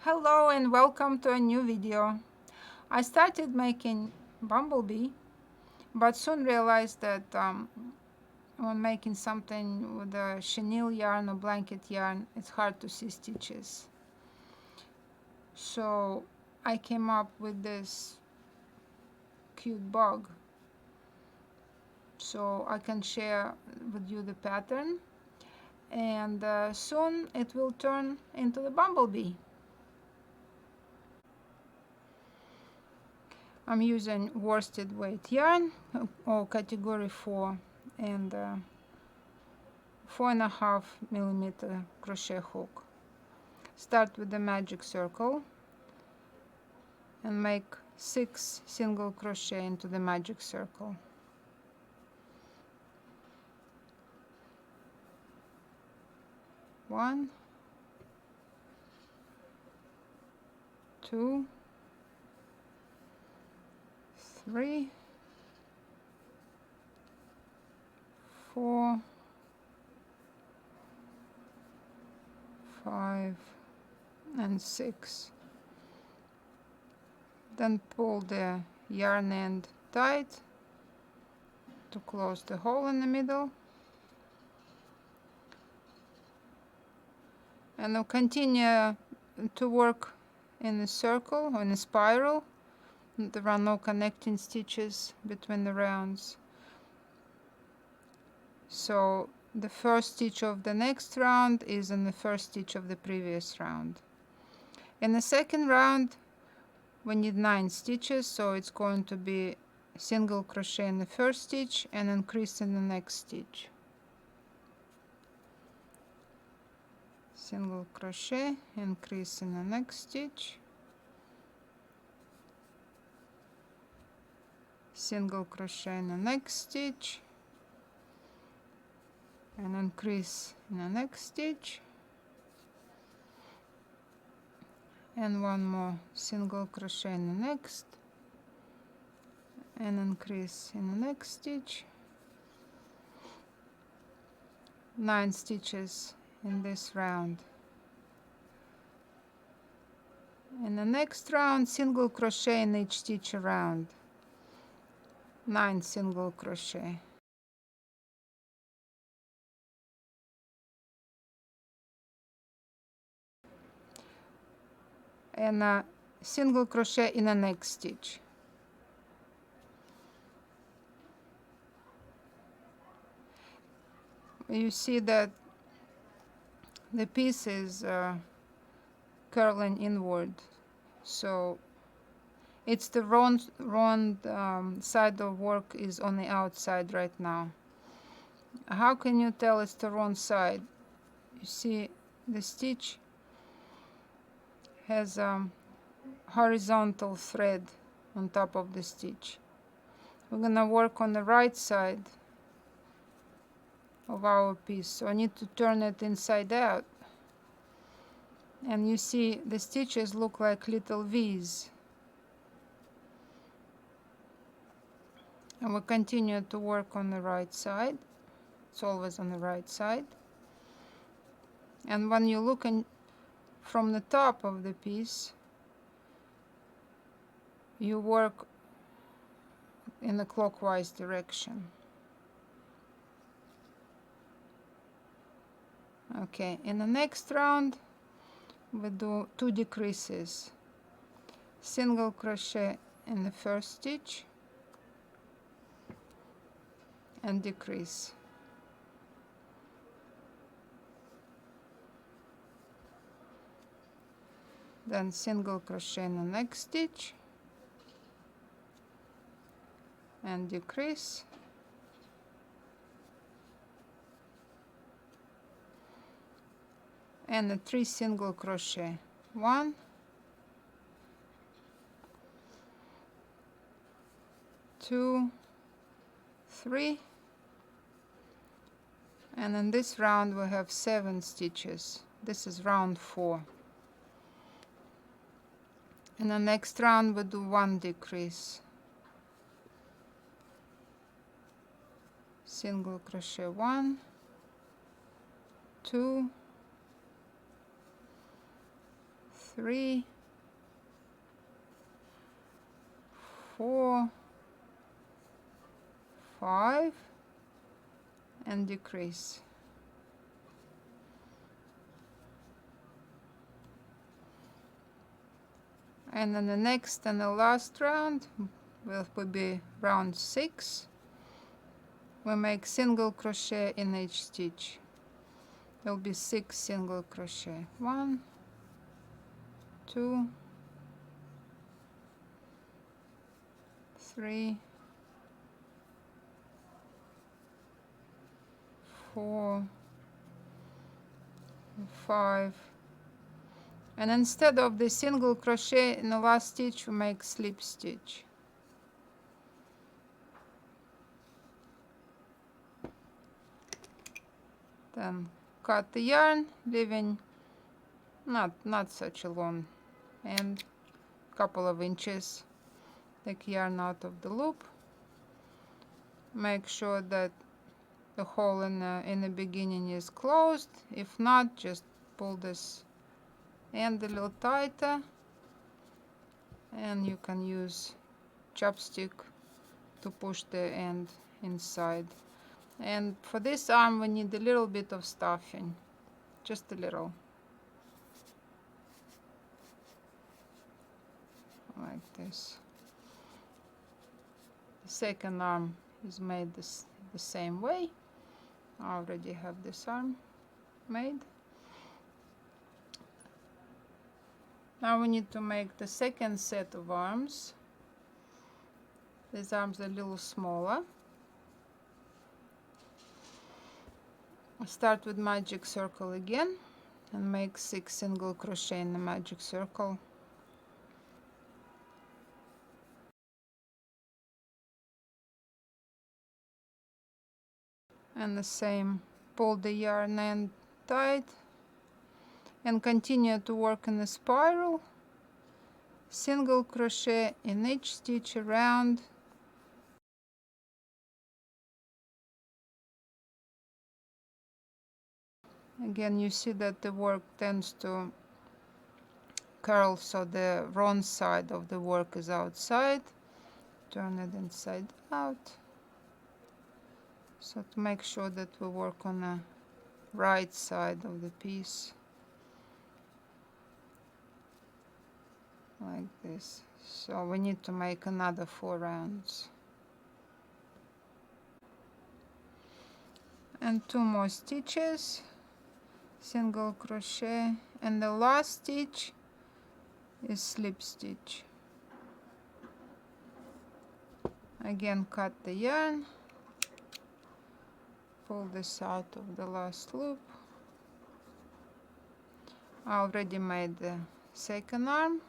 Hello and welcome to a new video. I started making Bumblebee, but soon realized that when making something with a chenille yarn or blanket yarn, it's hard to see stitches. So I came up with this cute bug, so I can share with you the pattern, and soon it will turn into the Bumblebee. I'm using worsted weight yarn or category 4 and 4.5 millimeter crochet hook. Start with the magic circle and make 6 single crochet into the magic circle. One, two, 3, 4, 5, and 6. Then pull the yarn end tight to close the hole in the middle, and I'll continue to work in a circle or in a spiral. There are no connecting stitches between the rounds. So the first stitch of the next round is in the first stitch of the previous round. In the second round we need 9 stitches, so it's going to be single crochet in the first stitch and increase in the next stitch. Single crochet, increase in the next stitch, single crochet in the next stitch, and increase in the next stitch, and one more single crochet in the next, and increase in the next stitch. 9 stitches in this round. In the next round, single crochet in each stitch around. 9 single crochet. And a single crochet in the next stitch. You see that the piece is curling inward, so it's the wrong side of work is on the outside right now. How can you tell it's the wrong side? You see the stitch has a horizontal thread on top of the stitch. We're gonna work on the right side of our piece, so I need to turn it inside out, and you see the stitches look like little V's, and we continue to work on the right side. It's always on the right side, and when you look from the top of the piece, you work in the clockwise direction. Okay, in the next round we do 2 decreases. Single crochet in the first stitch and decrease. Then single crochet in the next stitch and decrease. And a 3 single crochet. 1, 2, 3, and in this round we have 7 stitches. This is round 4. In the next round we do 1 decrease. Single crochet 1, 2, 3, 4, 5, and decrease. And then the next and the last round will be round 6. We make single crochet in each stitch. There will be 6 single crochet. 1, 2, 3, 4, 5, and instead of the single crochet in the last stitch, we make slip stitch. Then cut the yarn, leaving not such a long end, couple of inches. Take yarn out of the loop. Make sure that the hole in the beginning is closed. If not, just pull this end a little tighter, and you can use chopstick to push the end inside. And for this arm we need a little bit of stuffing, just a little, like this. The second arm is made the same way. I already have this arm made. Now we need to make the second set of arms. These arms are a little smaller. Start with magic circle again and make 6 single crochet in the magic circle. And the same, pull the yarn end tight and continue to work in a spiral. Single crochet in each stitch around. Again, you see that the work tends to curl, so the wrong side of the work is outside. Turn it inside out. So to make sure that we work on the right side of the piece. Like this. So we need to make another 4 rounds. And 2 more stitches. Single crochet, and the last stitch is slip stitch. Again, cut the yarn, pull this out of the last loop. I already made the second arm,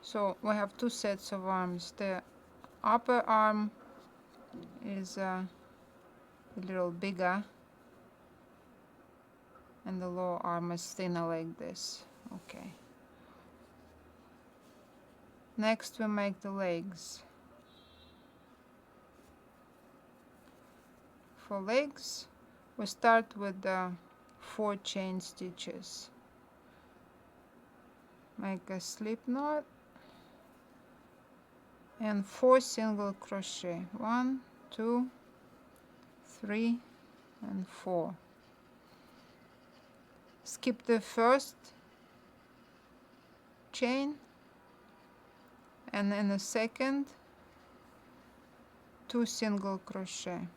so we have 2 sets of arms. The upper arm is a little bigger, and the lower arm is thinner like this. Okay. Next we make the legs. For legs, we start with 4 chain stitches. Make a slip knot and 4 single crochet. 1, 2, 3, and 4. Skip the first chain, and in the second 2 single crochet.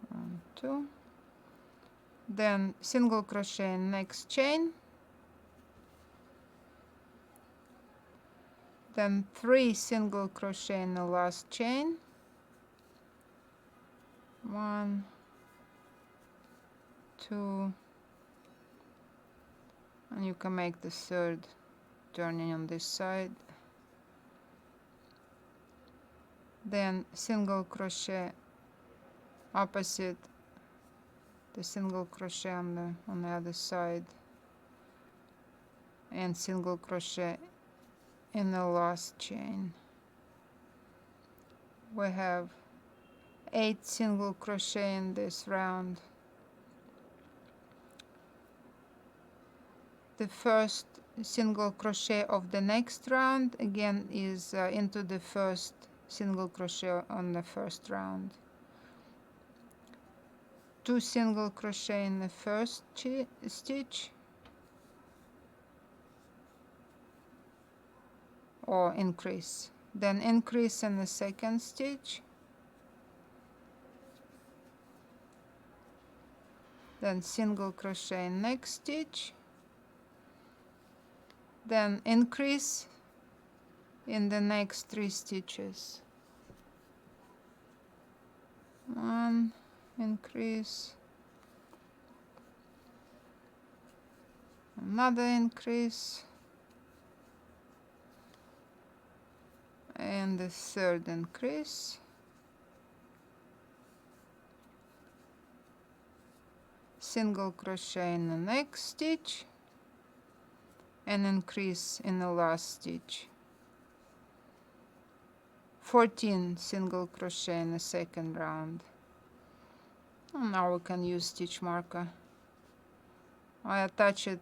1, 2, then single crochet in next chain, then 3 single crochet in the last chain. 1, 2, and you can make the third turning on this side. Then single crochet opposite the single crochet on the other side, and single crochet in the last chain. We have 8 single crochet in this round. the first single crochet of the next round again is into the first single crochet on the first round. 2 single crochet in the first stitch, or increase, then increase in the second stitch, then single crochet in next stitch, then increase in the next 3 stitches. 1, increase, another increase, and the third increase, single crochet in the next stitch, and increase in the last stitch. 14 single crochet in the second round. And now we can use stitch marker. I attach it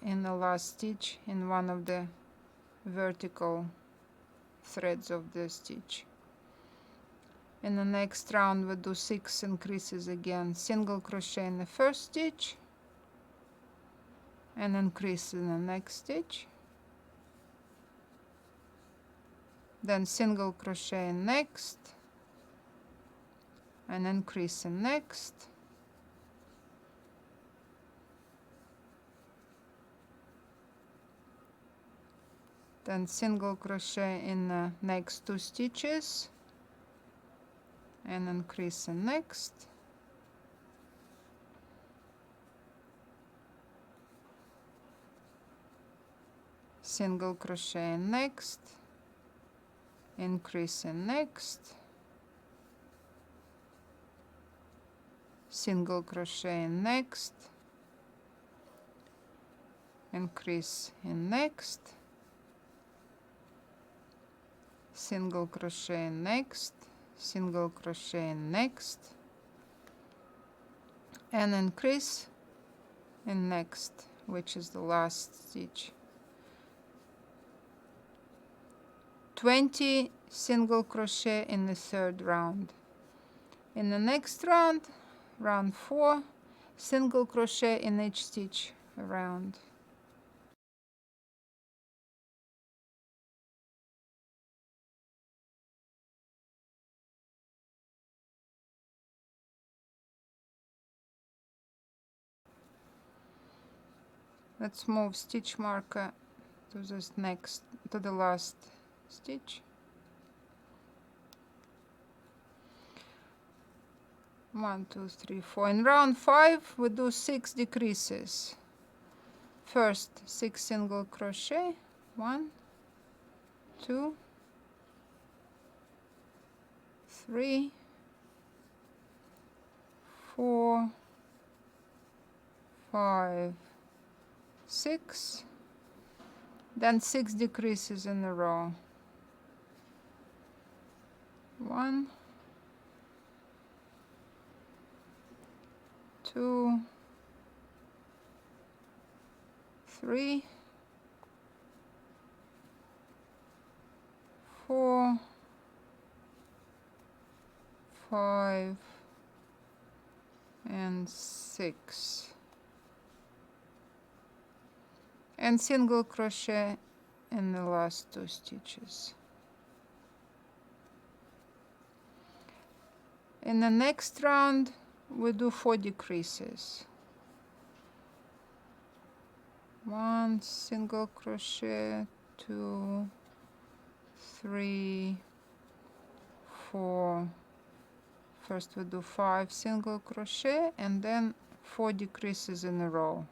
in the last stitch in one of the vertical threads of the stitch. In the next round we do 6 increases again, single crochet in the first stitch, and increase in the next stitch, then single crochet in next, and increase in next, then single crochet in the next 2 stitches, and increase in next, single crochet in next, increase in next, single crochet in next, increase in next, single crochet in next, single crochet in next, and increase in next, which is the last stitch. 20 single crochet in the third round. In the next round, round 4, single crochet in each stitch around. Let's move stitch marker to this next, to the last stitch. 1, 2, 3, 4. In round 5 we do 6 decreases. First 6 single crochet, 1, 2, 3, 4, 5, 6, then 6 decreases in a row. 1, 2, 3, 4, 5, and 6. And single crochet in the last 2 stitches. In the next round we do 4 decreases. 1 single crochet, 2, 3, 4. First we do 5 single crochet and then 4 decreases in a row.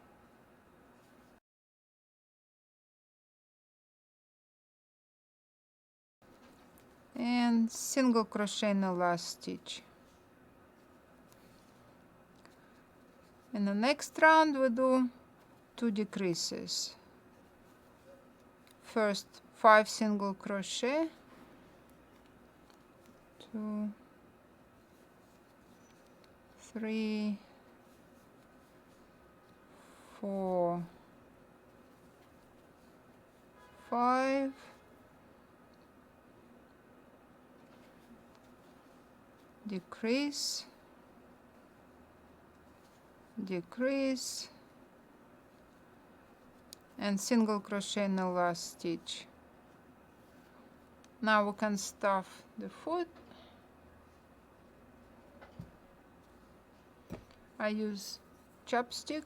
And single crochet in the last stitch. In the next round we do 2 decreases. First 5 single crochet, 2, 3, 4, 5, decrease, decrease, and single crochet in the last stitch. Now we can stuff the foot. I use chopstick.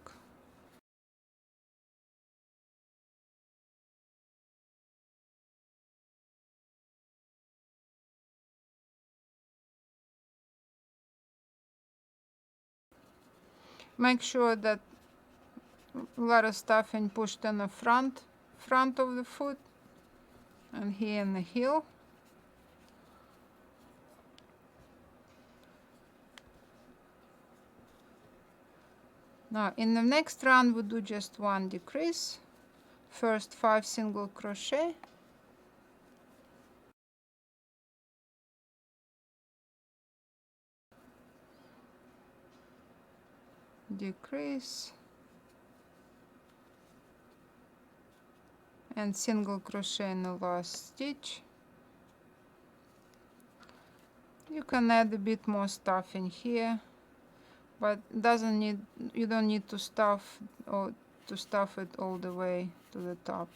Make sure that a lot of stuffing pushed in the front of the foot and here in the heel. Now in the next round we do just one decrease. First 5 single crochet, decrease, and single crochet in the last stitch. You can add a bit more stuffing here, but you don't need to stuff it all the way to the top.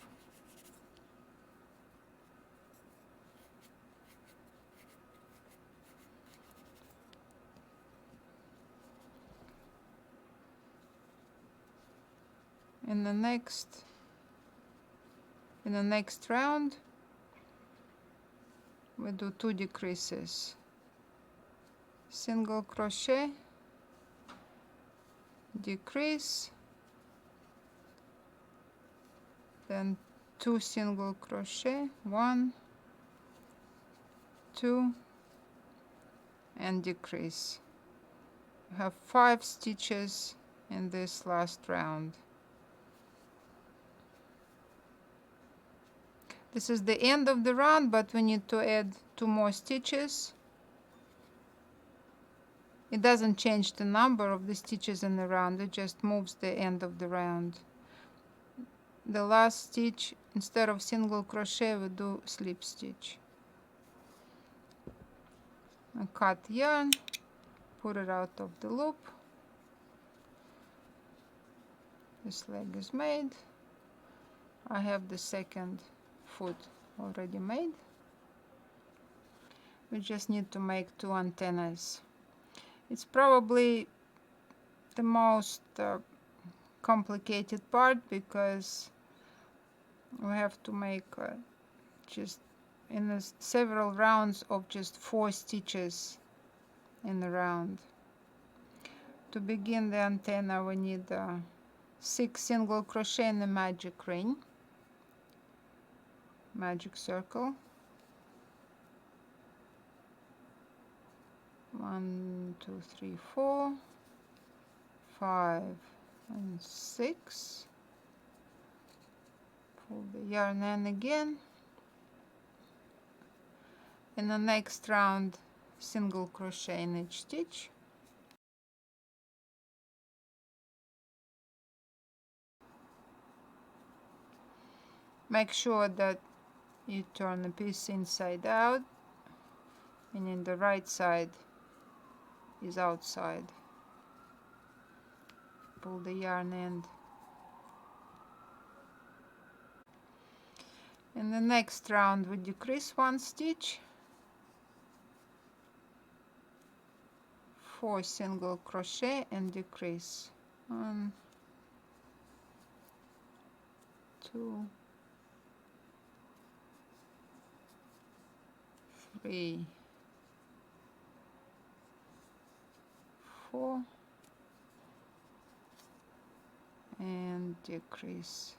In the next round we do 2 decreases, single crochet, decrease, then 2 single crochet, 1, 2, and decrease. You have 5 stitches in this last round. This is the end of the round, but we need to add 2 more stitches. It doesn't change the number of the stitches in the round, it just moves the end of the round. The last stitch, instead of single crochet, we do slip stitch. I cut yarn, put it out of the loop. This leg is made. I have the second foot already made. We just need to make 2 antennas. It's probably the most complicated part because we have to make just in several rounds of just 4 stitches in the round. To begin the antenna we need 6 single crochet in the magic ring, magic circle. 1, 2, 3, 4, 5, and 6. Pull the yarn in again. In the next round, single crochet in each stitch. Make sure that you turn the piece inside out, meaning the right side is outside. Pull the yarn end. In the next round we decrease 1 stitch, 4 single crochet and decrease. 1, 2, 3, 4, and decrease.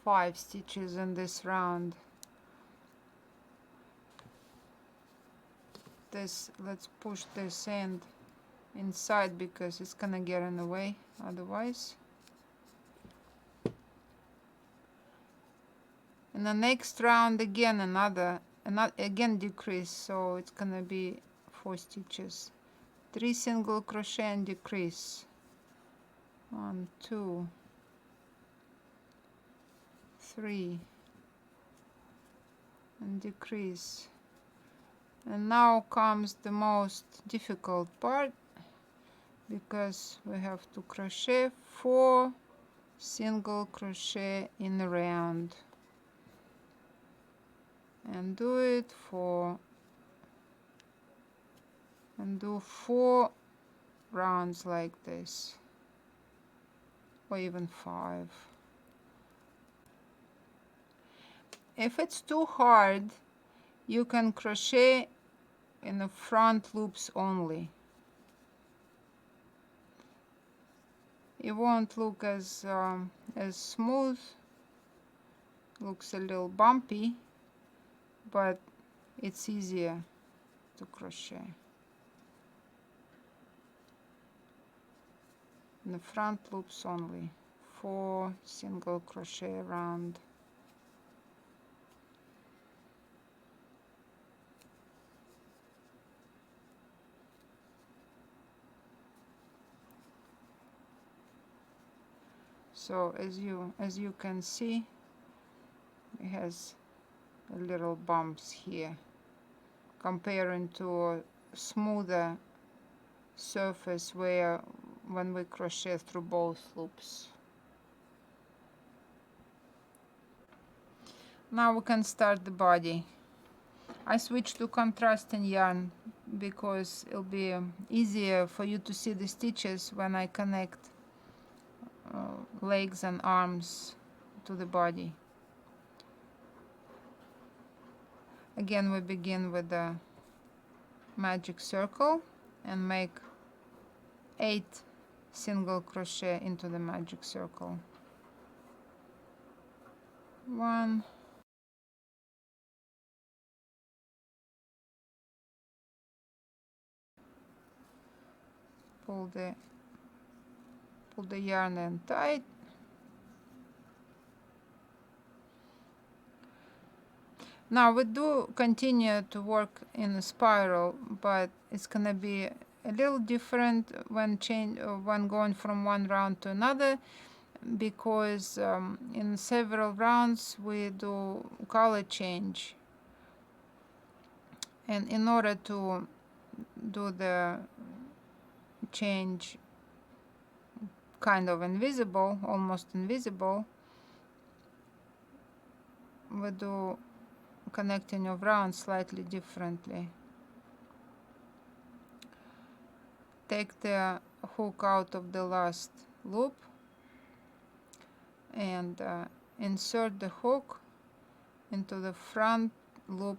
5 stitches in this round. Let's push this end inside because it's gonna get in the way otherwise. In the next round again again decrease, so it's gonna be 4 stitches, 3 single crochet and decrease. 1, 2, 3 and decrease. And now comes the most difficult part, because we have to crochet 4 single crochet in a round, and do it for and do 4 rounds like this, or even 5. If it's too hard, you can crochet in the front loops only. It won't look as smooth, looks a little bumpy, but it's easier to crochet. In the front loops only, 4 single crochet around. So as you can see, it has a little bumps here, comparing to a smoother surface where when we crochet through both loops. Now we can start the body. I switched to contrasting yarn because it'll be easier for you to see the stitches when I connect legs and arms to the body. Again, we begin with the magic circle and make 8 single crochet into the magic circle. 1, pull the yarn in tight. Now we do continue to work in a spiral, but it's gonna be a little different when going from one round to another, because in several rounds we do color change, and in order to do the change kind of invisible, almost invisible, we do connecting of rounds slightly differently. Take the hook out of the last loop and insert the hook into the front loop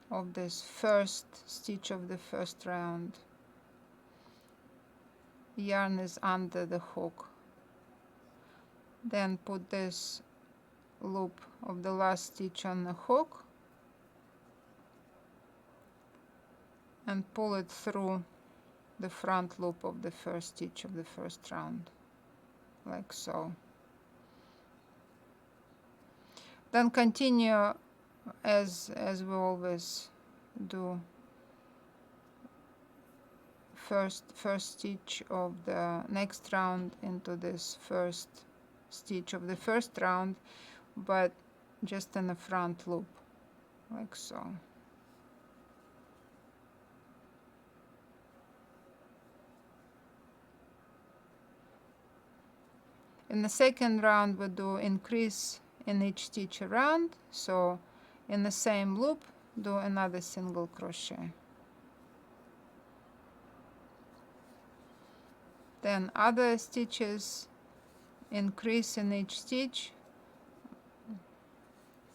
of this first stitch of the first round. Yarn is under the hook. Then put this loop of the last stitch on the hook and pull it through the front loop of the first stitch of the first round, like so. Then continue as we always do. First stitch of the next round into this first stitch of the first round, but just in the front loop, like so. In the second round we do increase in each stitch around, so in the same loop do another single crochet. Then other stitches, increase in each stitch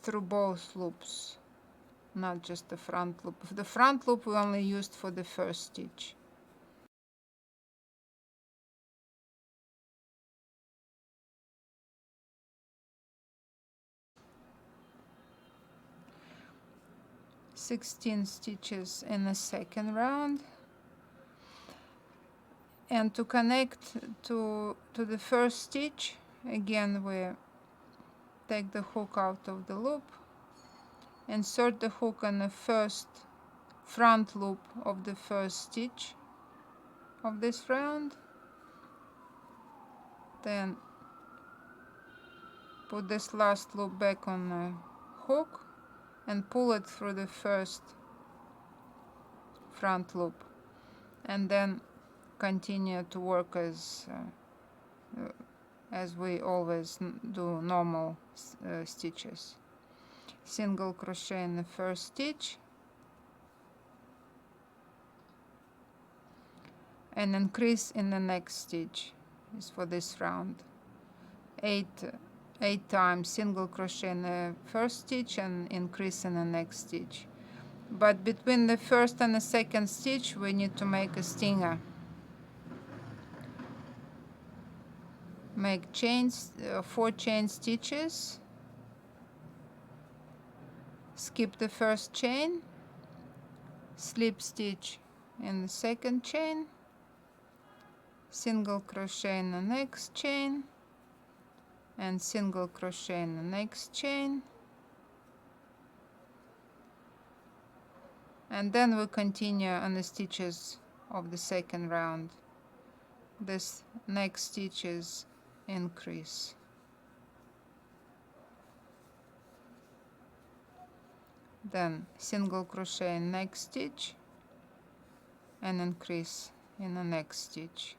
through both loops, not just the front loop. The front loop we only used for the first stitch. (16 stitches in the second round. And to connect to the first stitch, again we take the hook out of the loop, insert the hook in the first front loop of the first stitch of this round, then Put this last loop back on the hook and pull it through the first front loop, and then continue to work as we always do normal stitches. Single crochet in the first stitch and increase in the next stitch. Is for this round. 8 times single crochet in the first stitch and increase in the next stitch. But between the first and the second stitch we need to make a stinger. Make chains, 4 chain stitches. Skip the first chain, slip stitch in the second chain, single crochet in the next chain, and single crochet in the next chain, and then we continue on the stitches of the second round. This next stitch is increase. Then single crochet in next stitch and increase in the next stitch.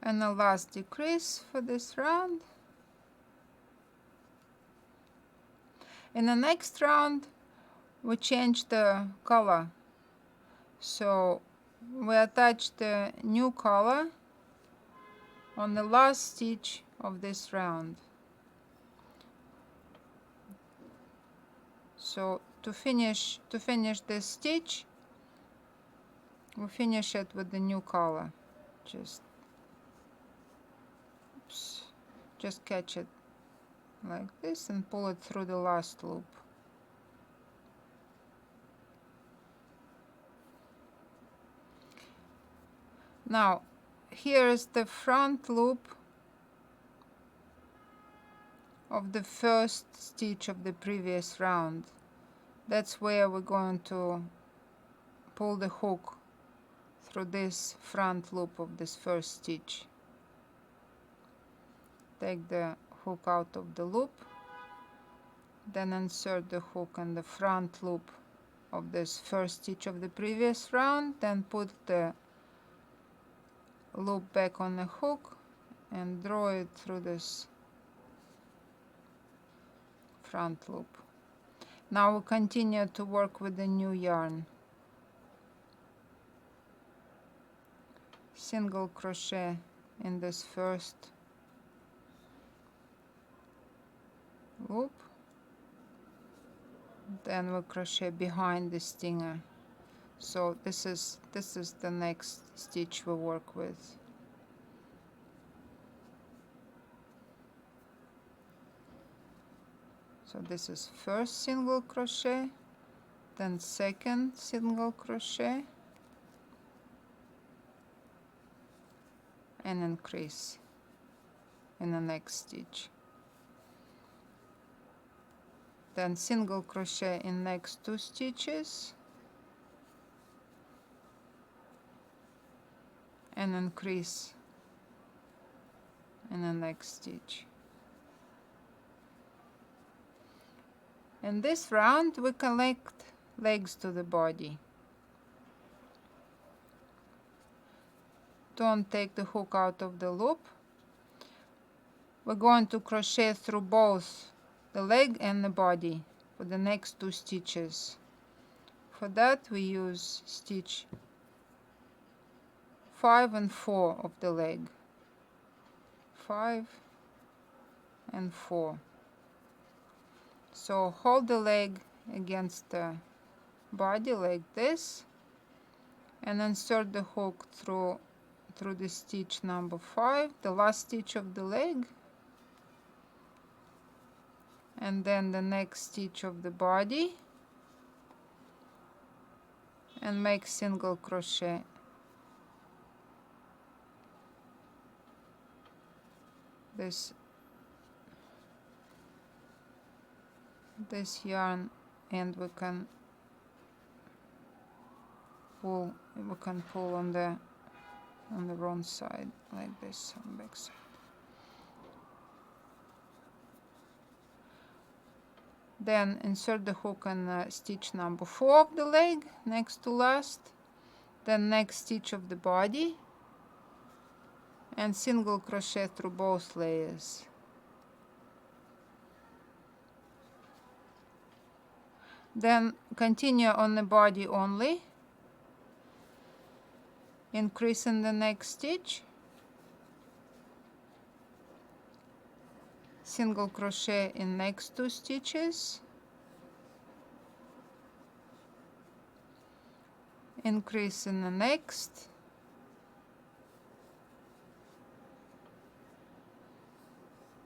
And the last decrease for this round. In the next round we change the color, so we attach the new color on the last stitch of this round. So to finish this stitch, we finish it with the new color. Just catch it like this and pull it through the last loop. Now here is the front loop of the first stitch of the previous round. That's where we're going to pull the hook through this front loop of this first stitch. Take the hook out of the loop, then insert the hook in the front loop of this first stitch of the previous round, then put the loop back on the hook and draw it through this front loop. Now we continue to work with the new yarn. Single crochet in this first loop, then we crochet behind the stinger. So this is the next stitch we work with. So this is first single crochet, then second single crochet, and increase in the next stitch. Then single crochet in next 2 stitches and increase in the next stitch. In this round we connect legs to the body. Don't take the hook out of the loop. We're going to crochet through both the leg and the body for the next 2 stitches. For that we use stitch 5 and 4 of the leg. 5 and 4. So hold the leg against the body like this and insert the hook through the stitch number 5, the last stitch of the leg, and then the next stitch of the body, and make single crochet. This yarn, and we can pull on the on the wrong side, like this on back side. Then insert the hook in stitch number 4 of the leg, next to last, then next stitch of the body, and single crochet through both layers. Then continue on the body only, increase in the next stitch, single crochet in next 2 stitches, increase in the next,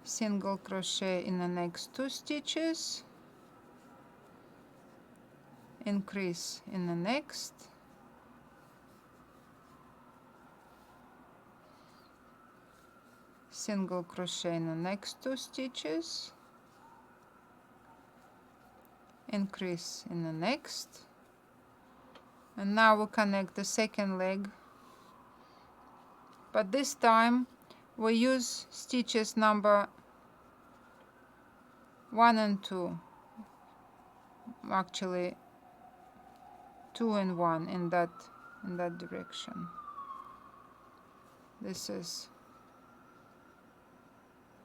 single crochet in the next 2 stitches, increase in the next, single crochet in the next 2 stitches, increase in the next, and now we connect the second leg, but this time we use stitches number 1 and 2, actually 2 and 1 in that direction. This is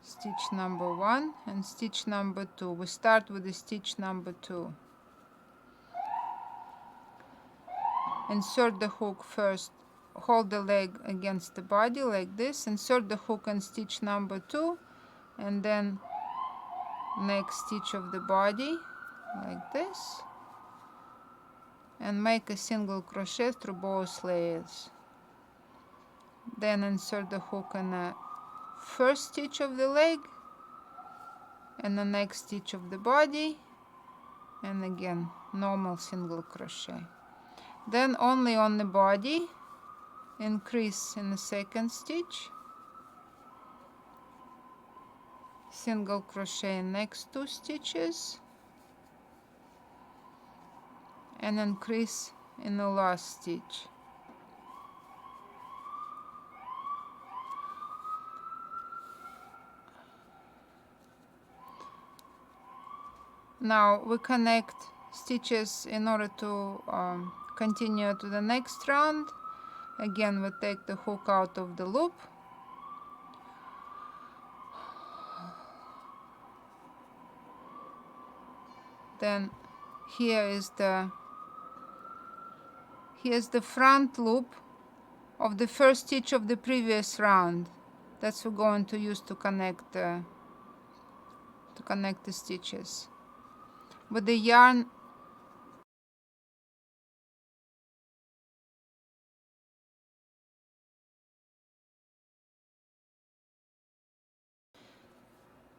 stitch number 1 and stitch number 2. We start with the stitch number 2. Insert the hook first, hold the leg against the body like this, insert the hook in stitch number 2, and then next stitch of the body like this, and make a single crochet through both layers. Then insert the hook in the first stitch of the leg and the next stitch of the body, and again normal single crochet. Then only on the body, increase in the second stitch, single crochet in next 2 stitches, and increase in the last stitch. Now we connect stitches in order to continue to the next round. Again, we take the hook out of the loop, then here's the front loop of the first stitch of the previous round. That's what we're going to use to connect the stitches. With the yarn,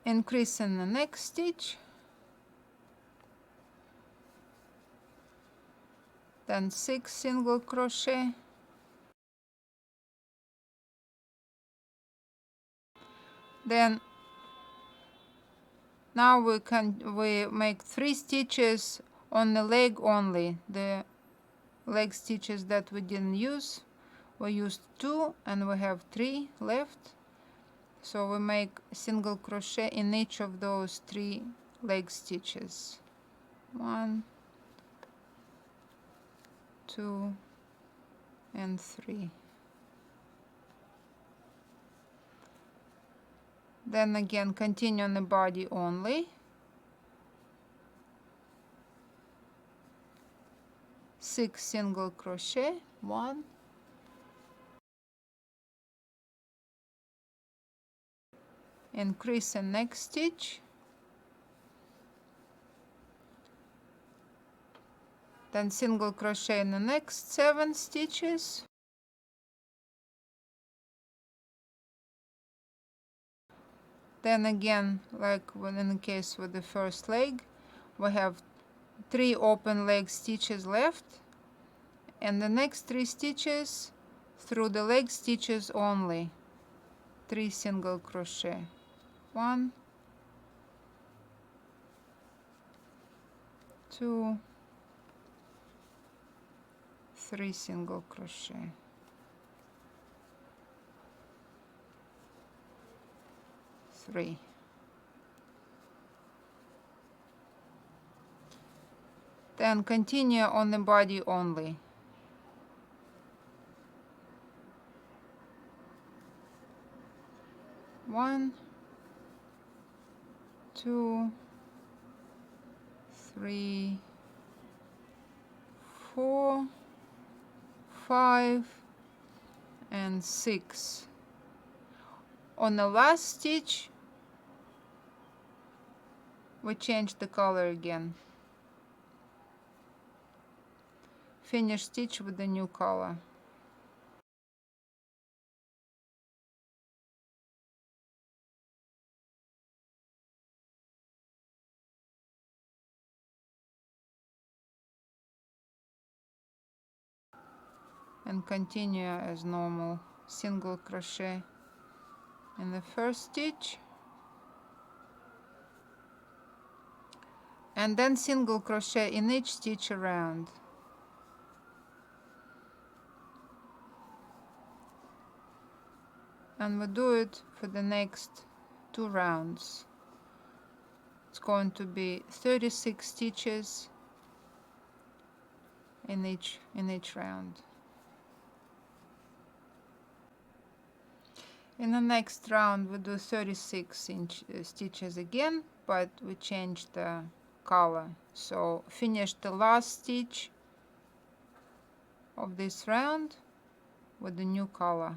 increase in the next stitch, then 6 single crochet, then now we make 3 stitches on the leg only. The leg stitches that we didn't use, we used 2 and we have 3 left, so we make single crochet in each of those 3 leg stitches. 1, 2 and 3. Then again continue on the body only, 6 single crochet, 1, increase in next stitch, then single crochet in the next 7 stitches, then again, like in the case with the first leg, we have 3 open leg stitches left, and the next 3 stitches through the leg stitches only, 3 single crochet, 1, 2, 3 single crochet. 3. Then continue on the body only. 1, 2, 3, 4, 5, and 6. On the last stitch, we change the color again. Finish stitch with the new color. And continue as normal. Single crochet in the first stitch, and then single crochet in each stitch around. And we do it for the next 2 rounds. It's going to be 36 stitches in each round. In the next round we do 36 stitches again, but we change the color. So finish the last stitch of this round with the new color.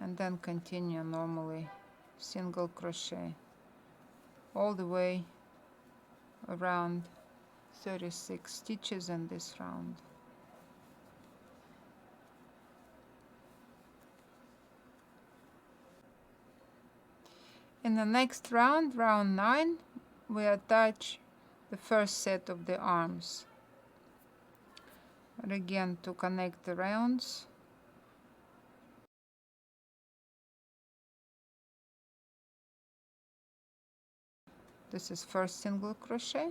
And then continue normally, single crochet all the way around 36 stitches in this round. In the next round, round 9, we attach the first set of the arms. And again, to connect the rounds, this is first single crochet,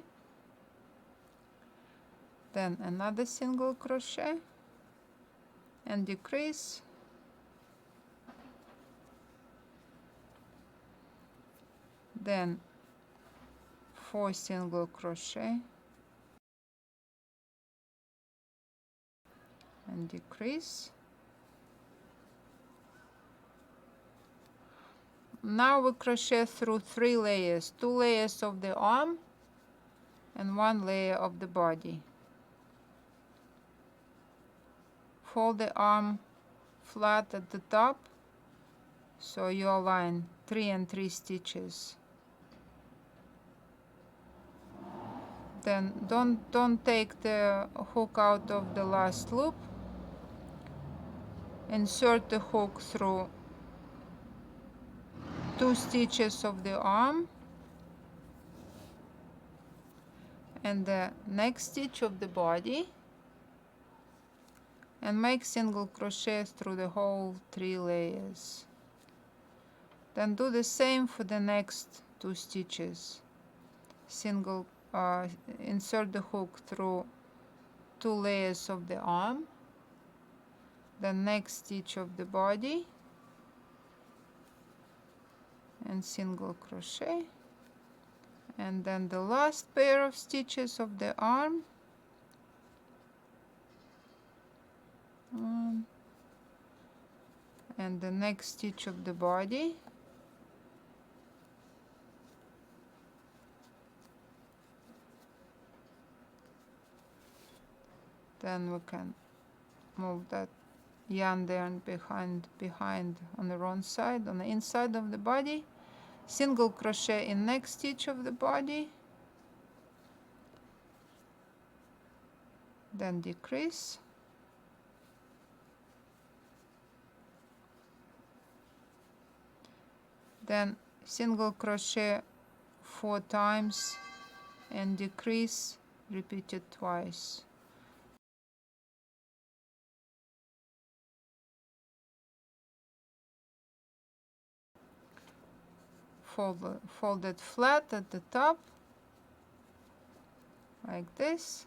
then another single crochet and decrease, then 4 single crochet and decrease. Now we crochet through 3 layers, 2 layers of the arm and 1 layer of the body. Fold the arm flat at the top, so you align 3 and 3 stitches. Then don't take the hook out of the last loop. Insert the hook through 2 stitches of the arm and the next stitch of the body, and make single crochet through the whole 3 layers. Then do the same for the next 2 stitches. Insert the hook through 2 layers of the arm, the next stitch of the body, and single crochet, and then the last pair of stitches of the arm, 1, and the next stitch of the body, then we can move that yarn there behind on the wrong side, on the inside of the body, single crochet in next stitch of the body, then decrease, then single crochet 4 times and decrease, repeat it twice. fold it flat at the top like this.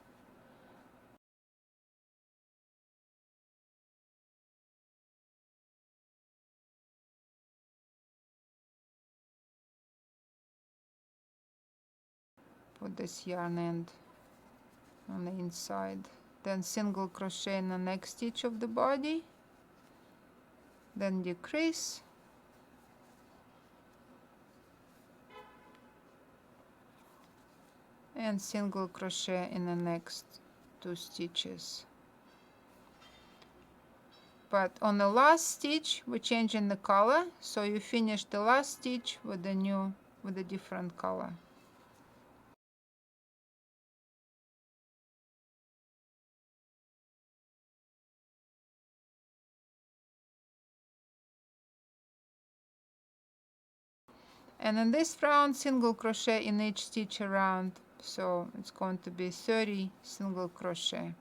Put this yarn end on the inside, then single crochet in the next stitch of the body, then decrease, and single crochet in the next 2 stitches. But on the last stitch we're changing the color, so you finish the last stitch with a different color. And in this round, single crochet in each stitch around, so it's going to be 30 single crochet.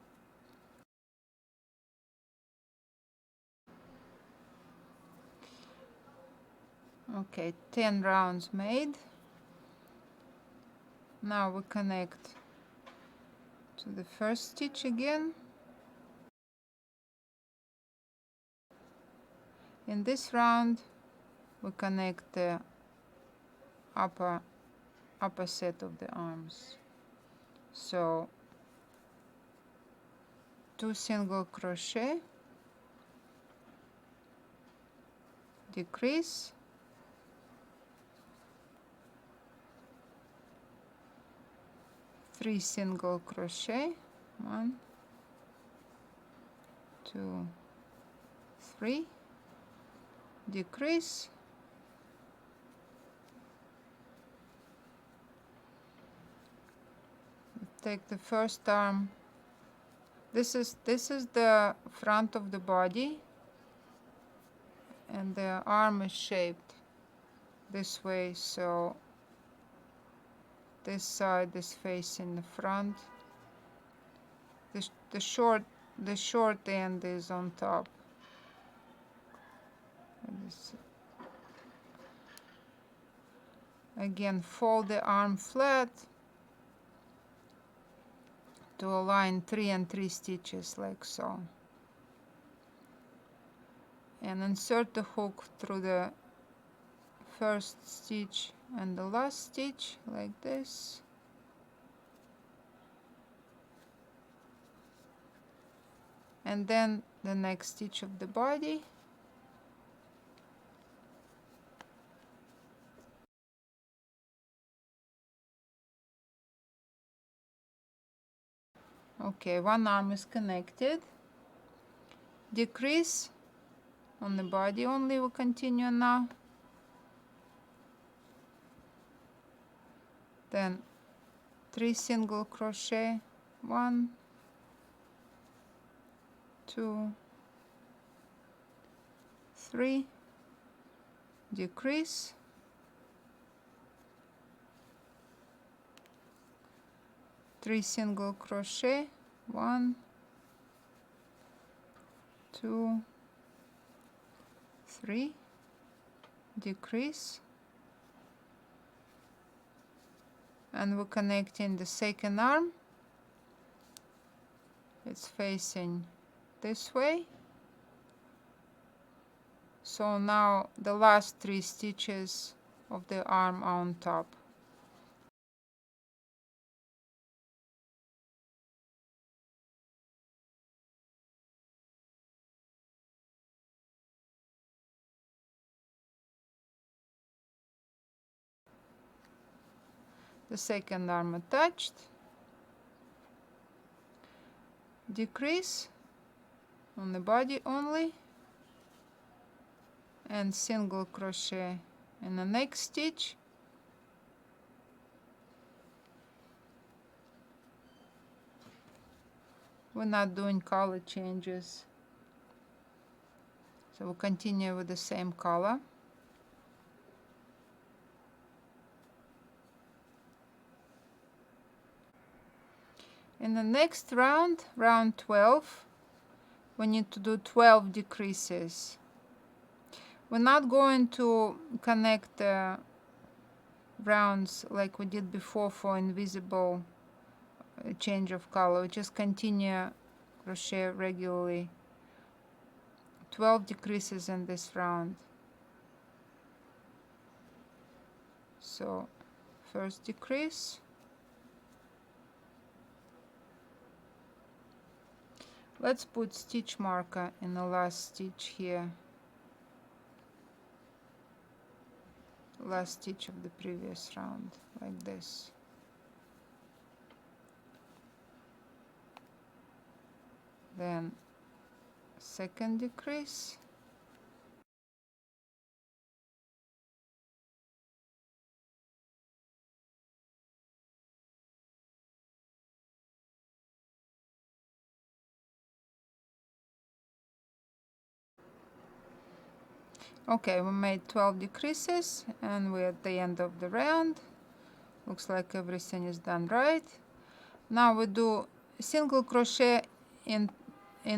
Okay, 10 rounds made. Now we connect to the first stitch again. In this round we connect the upper set of the arms, so 2 single crochet, decrease, 3 single crochet, 1, 2, 3, decrease, take the first arm. This is the front of the body, and the arm is shaped this way, so this side is facing the front. The short end is on top. Again, fold the arm flat to align 3 and 3 stitches like so, and insert the hook through the first stitch and the last stitch like this, and then the next stitch of the body, okay, one arm is connected, decrease on the body only, we continue now, then 3 single crochet, 1, 2, 3, decrease, 3 single crochet, 1, 2, 3, decrease, and we're connecting the second arm. It's facing this way, so now the last 3 stitches of the arm are on top. The second arm attached, decrease on the body only, and single crochet in the next stitch, we're not doing color changes, so we'll continue with the same color. In the next round, round 12, we need to do 12 decreases. We're not going to connect the rounds like we did before for invisible change of color. We just continue crochet regularly. 12 decreases in this round. So first decrease, let's put stitch marker in the last stitch here, last stitch of the previous round, like this. Then second decrease, okay, we made 12 decreases and we're at the end of the round. Looks like everything is done right. Now we do single crochet in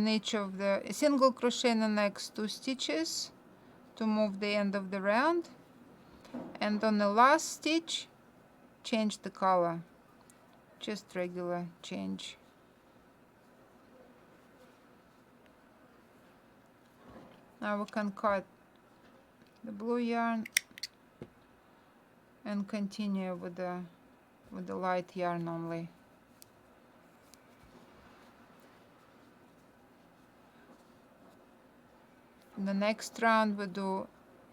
each of the single crochet in the next 2 stitches to move the end of the round, and on the last stitch change the color, just regular change. Now we can cut the blue yarn and continue with the light yarn only. In the next round we do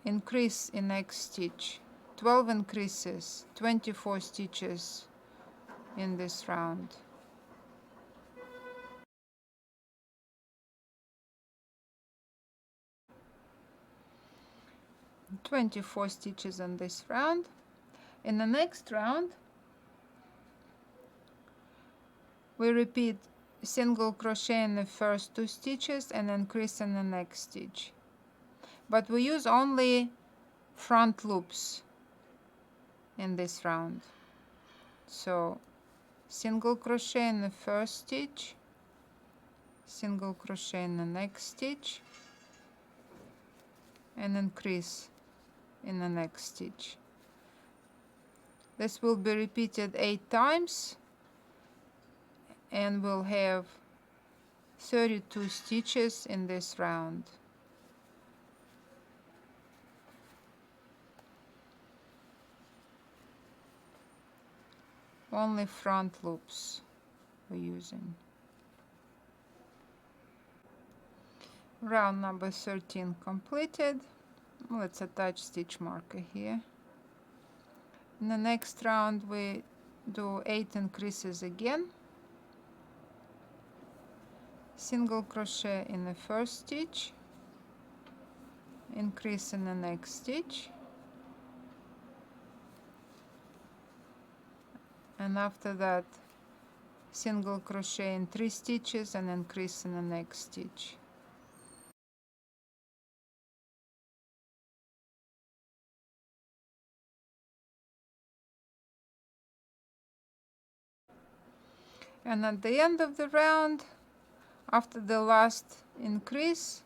increase in next stitch, 12 increases, 24 stitches in this round. "24 stitches in this round. In the next round we repeat single crochet in the first 2 stitches and increase in the next stitch, but we use only front loops in this round. So single crochet in the first stitch, single crochet in the next stitch, and increase in the next stitch. This will be repeated 8 times and we'll have 32 stitches in this round. Only front loops we're using. Round number 13 completed. Let's attach stitch marker here. In the next round we do 8 increases again. Single crochet in the first stitch, increase in the next stitch, and after that single crochet in 3 stitches and increase in the next stitch. And at the end of the round, after the last increase,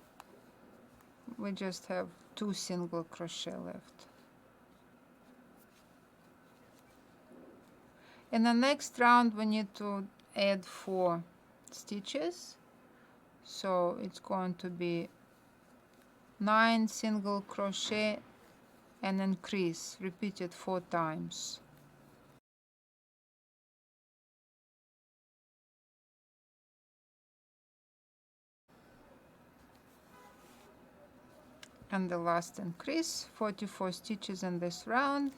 we just have 2 single crochet left. In the next round we need to add 4 stitches, so it's going to be 9 single crochet and increase, repeated 4 times. And the last increase, 44 stitches in this round,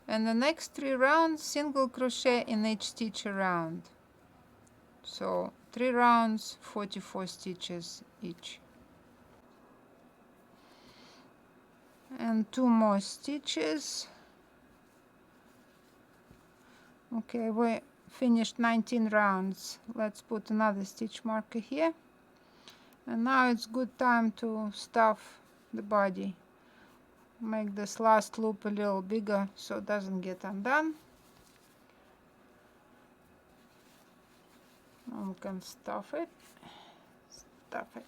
and the next 3 rounds single crochet in each stitch around. So 3 rounds, 44 stitches each. And 2 more stitches. Okay, we finished 19 rounds. Let's put another stitch marker here. And now it's good time to stuff the body. Make this last loop a little bigger so it doesn't get undone. Now we can stuff it. Stuff it.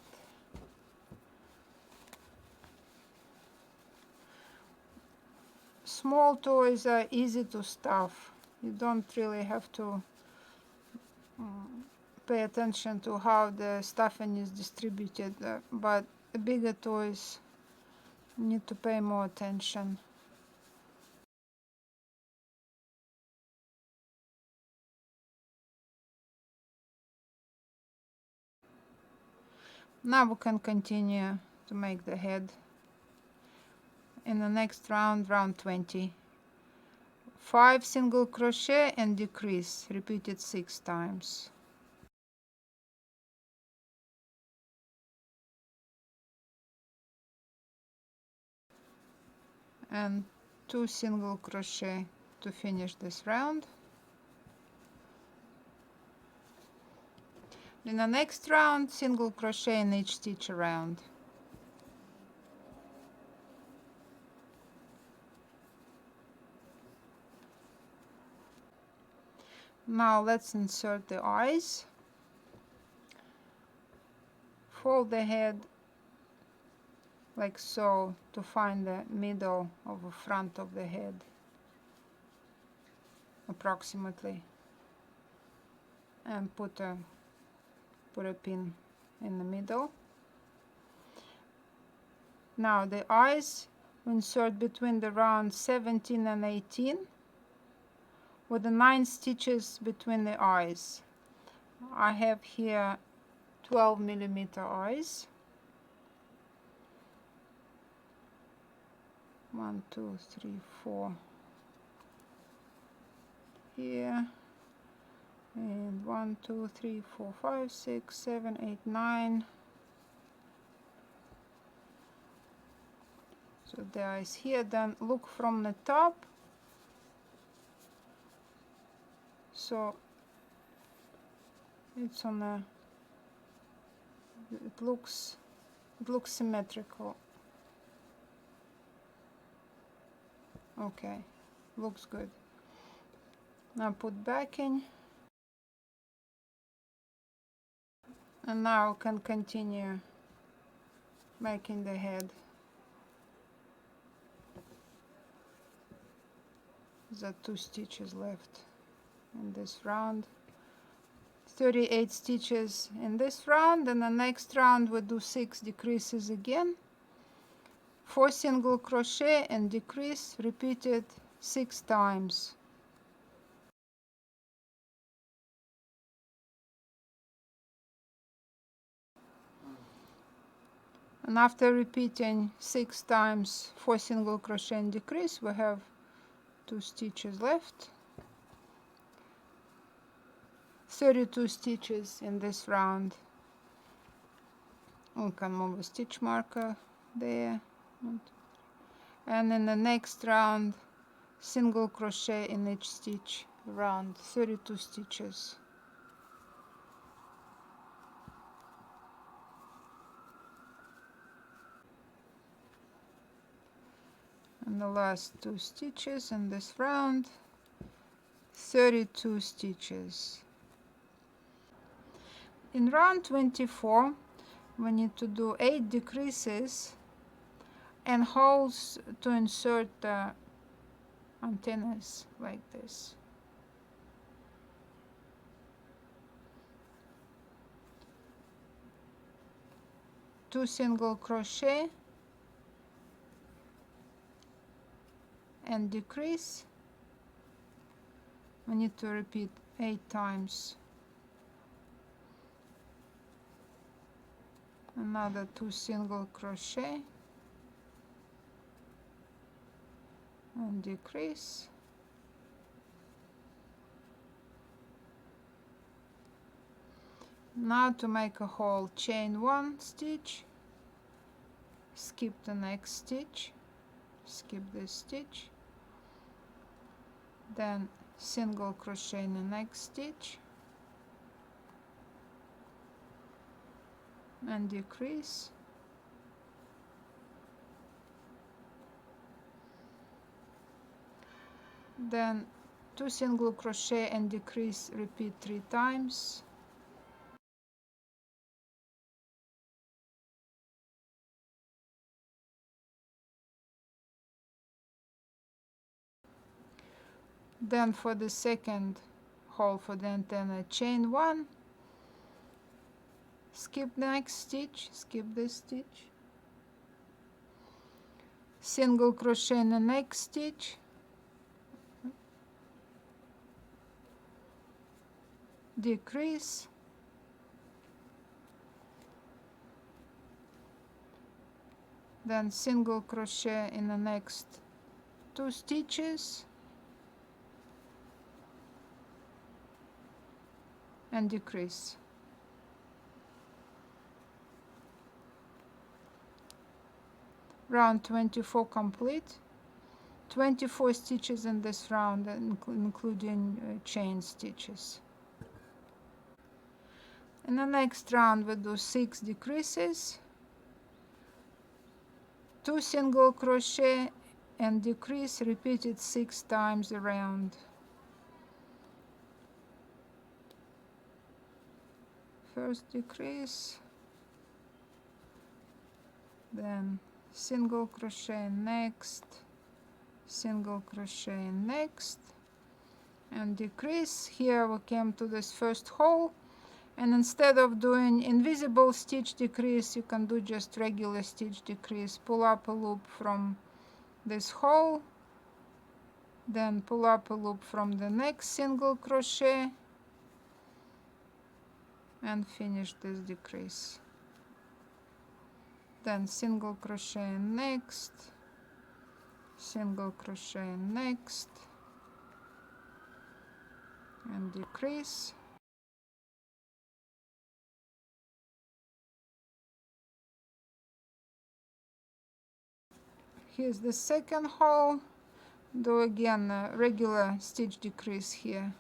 small toys are easy to stuff. You don't really have to pay attention to how the stuffing is distributed, but the bigger toys need to pay more attention. Now we can continue to make the head. In the next round, round 20. 5 single crochet and decrease, repeated 6 times. And 2 single crochet to finish this round. In the next round, single crochet in each stitch around. Now let's insert the eyes. Fold the head like so to find the middle of the front of the head, approximately, and put a pin in the middle. Now the eyes insert between the rounds 17 and 18 with the 9 stitches between the eyes. I have here 12mm eyes. 1, 2, 3, 4 here, and 1, 2, 3, 4, 5, 6, 7, 8, 9. So the eyes here. Then look from the top. So it's on a, it looks symmetrical. Okay, looks good. Now put backing, and now I can continue making the head. There are 2 stitches left in this round. 38 stitches in this round, and the next round we do 6 decreases again. 4 single crochet and decrease, repeated 6 times. And after repeating 6 times 4 single crochet and decrease, we have 2 stitches left. 32 stitches in this round. We can move a stitch marker there. And in the next round, single crochet in each stitch around, 32 stitches. And the last 2 stitches in this round, 32 stitches. In round 24, we need to do 8 decreases and holes to insert the antennas like this. Two single crochet and decrease. We need to repeat 8 times. Another 2 single crochet and decrease. Now to make a hole, chain 1 stitch, skip the next stitch, skip this stitch, then single crochet in the next stitch and decrease. Then 2 single crochet and decrease, repeat 3 times. Then for the second hole for the antenna, chain 1, skip next stitch, skip this stitch, single crochet in the next stitch, decrease, then single crochet in the next 2 stitches, and decrease. Round 24 complete. 24 stitches in this round, including chain stitches. In the next round we do 6 decreases, 2 single crochet and decrease, repeated 6 times around. First decrease, then single crochet next, single crochet next, and decrease. Here we came to this first hole, and instead of doing invisible stitch decrease, you can do just regular stitch decrease. Pull up a loop from this hole, then pull up a loop from the next single crochet, and finish this decrease. Then single crochet next, single crochet next, and decrease. Here's the second hole. Do again a regular stitch decrease here.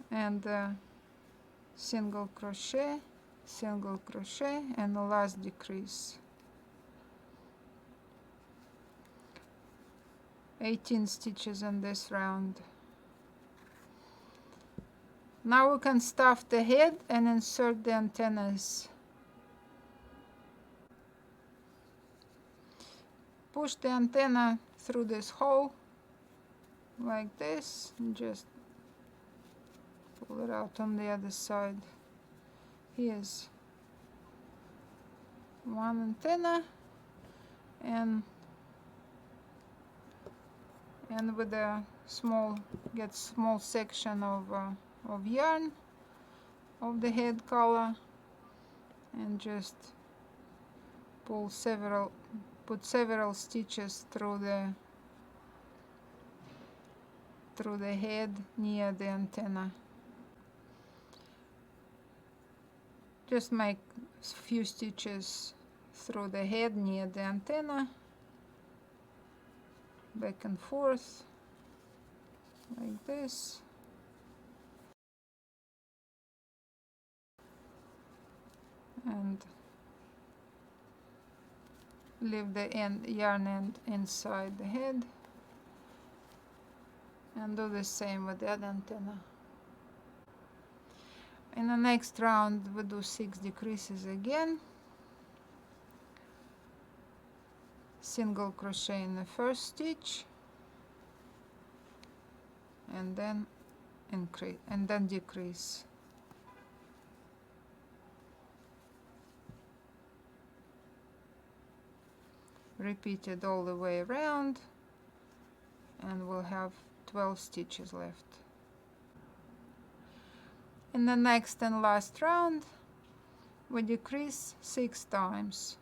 And single crochet, and the last decrease. 18 stitches in this round. Now we can stuff the head and insert the antennas. Push the antenna through this hole like this, and just pull it out on the other side. Here's one antenna, and with a small section of yarn of the head color, and just put several stitches through the head near the antenna. Just make a few stitches through the head near the antenna, back and forth like this. And leave the yarn end inside the head, and do the same with the other antenna. In the next round we do 6 decreases again, single crochet in the first stitch, and then increase, and then decrease. Repeat it all the way around, and we'll have 12 stitches left. In the next and last round we decrease 6 times,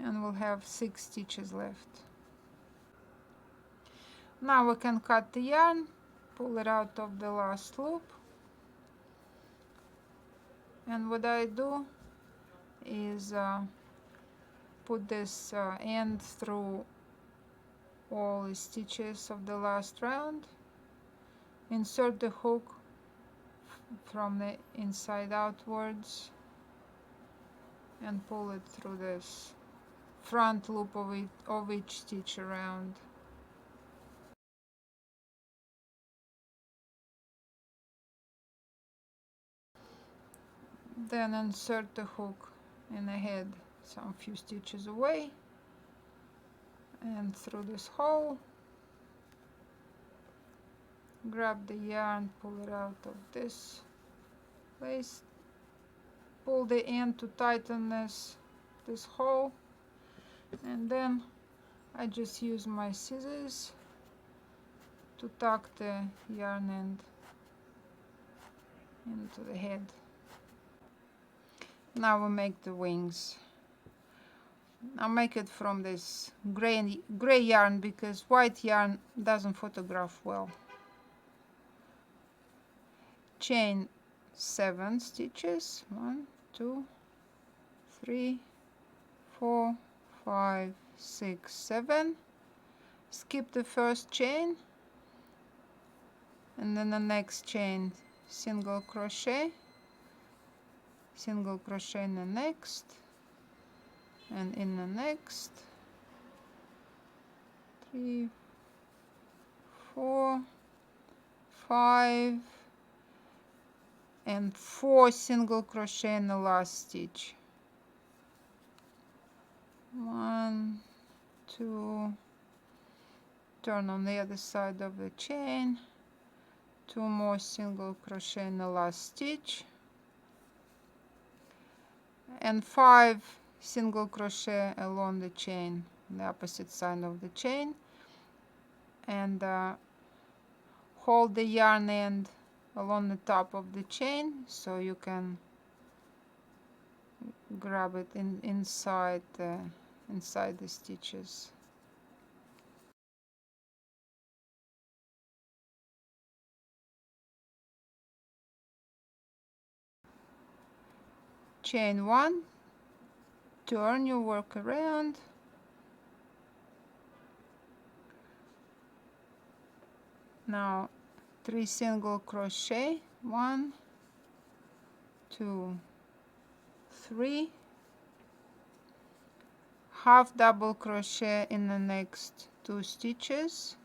and we'll have 6 stitches left. Now we can cut the yarn, pull it out of the last loop, and what I do is put this end through all the stitches of the last round, insert the hook from the inside outwards, and pull it through this front loop of each stitch around. Then insert the hook in the head some few stitches away and through this hole. Grab the yarn, pull it out of this place, pull the end to tighten this hole, and then I just use my scissors to tuck the yarn end into the head. Now we make the wings. I'll make it from this gray yarn because white yarn doesn't photograph well. Chain 7 stitches, 1, 2, 3, 4, 5, 6, 7. Skip the first chain, and then the next chain, single crochet in the next, and in the next, 3, 4, 5, and 4 single crochet in the last stitch. 1, 2, turn on the other side of the chain, 2 more single crochet in the last stitch, and 5 single crochet along the chain, the opposite side of the chain, and hold the yarn end along the top of the chain so you can grab it inside the stitches. Chain 1, turn your work around, now 3 single crochet, 1, 2, 3, half double crochet in the next 2 stitches,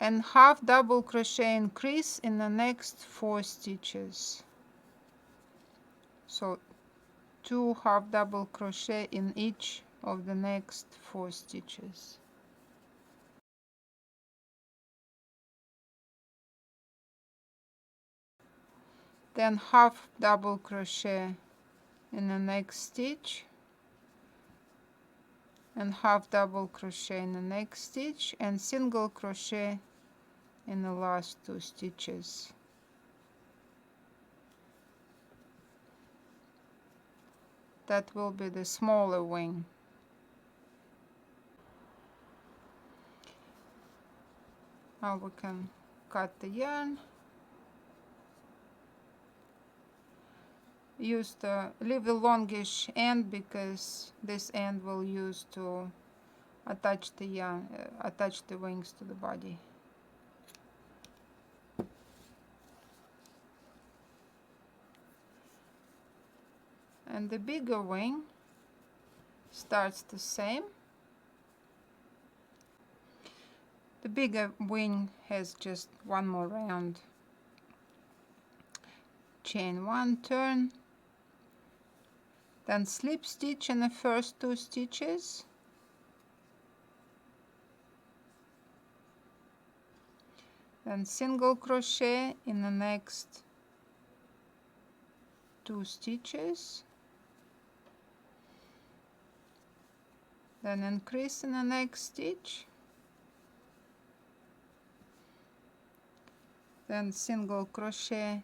and half double crochet increase in the next 4 stitches. So 2 half double crochet in each of the next 4 stitches. Then half double crochet in the next stitch, and half double crochet in the next stitch, and single crochet in the last 2 stitches. That will be the smaller wing. Now we can cut the yarn. Leave the longish end because this end will use to attach the yarn, attach the wings to the body. And the bigger wing starts the same. The bigger wing has just one more round. Chain 1, turn, then slip stitch in the first 2 stitches, then single crochet in the next 2 stitches, then increase in the next stitch, then single crochet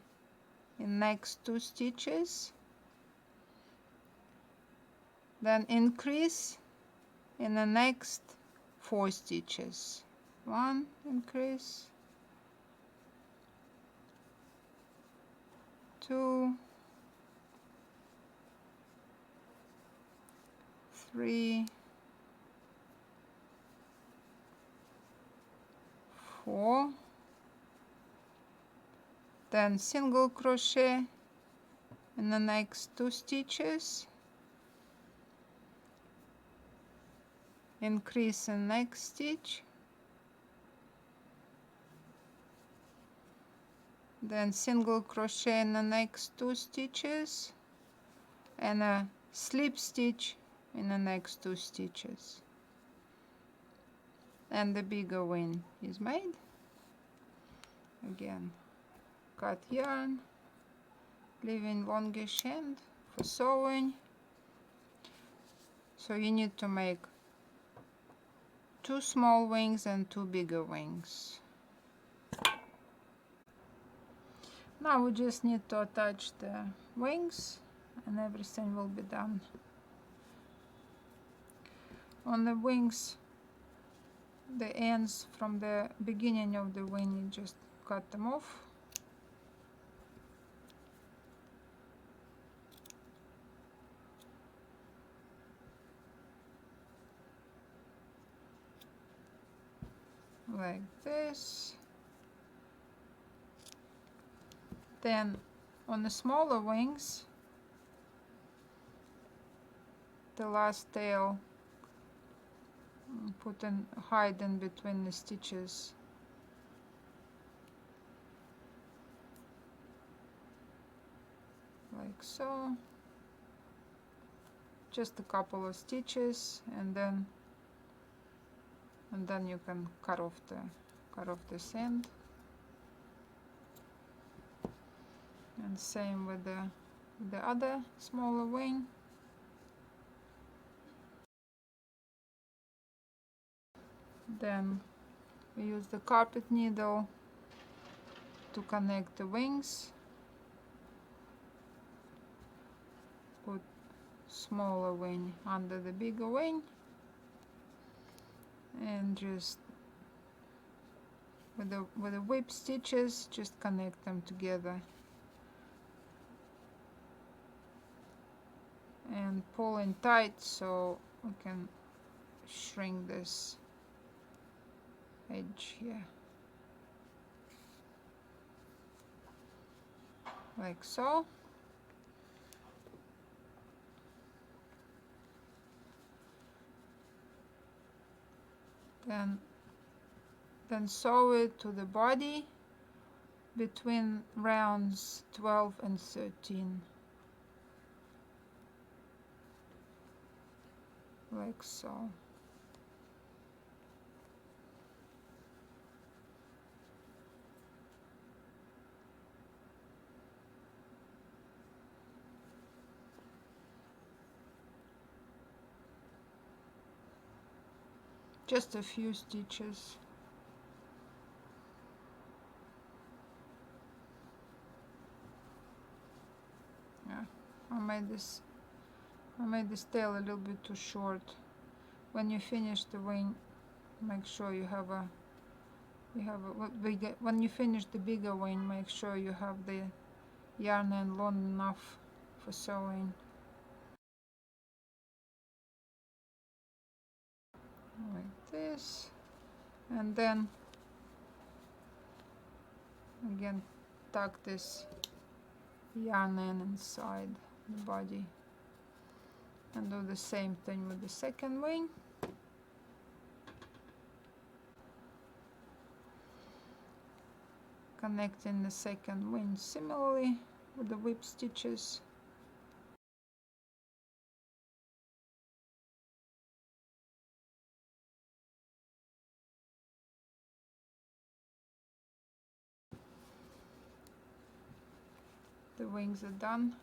in next 2 stitches, then increase in the next 4 stitches. 1 increase, 2, 3, 4, then single crochet in the next 2 stitches, increase in next stitch, then single crochet in the next 2 stitches, and a slip stitch in the next 2 stitches, and the bigger wing is made. Again, cut yarn, leaving longish end for sewing. So you need to make 2 small wings and 2 bigger wings. Now we just need to attach the wings and everything will be done. On the wings, the ends from the beginning of the wing, you just cut them off. Like this. Then on the smaller wings, the last tail, hide in between the stitches. Like so. Just a couple of stitches, and then you can cut off this end. And same with the other smaller wing. Then we use the carpet needle to connect the wings. Put smaller wing under the bigger wing, and just with the whip stitches, just connect them together and pull in tight so we can shrink this edge here, like so. Then sew it to the body between rounds 12 and 13, like so. Just a few stitches. Yeah, I made this tail a little bit too short. When you finish the wing, make sure you have when you finish the bigger wing, make sure you have the yarn end long enough for sewing. Like this, and then again tuck this yarn end inside the body, and do the same thing with the second wing. Connecting the second wing similarly with the whip stitches. The wings are done.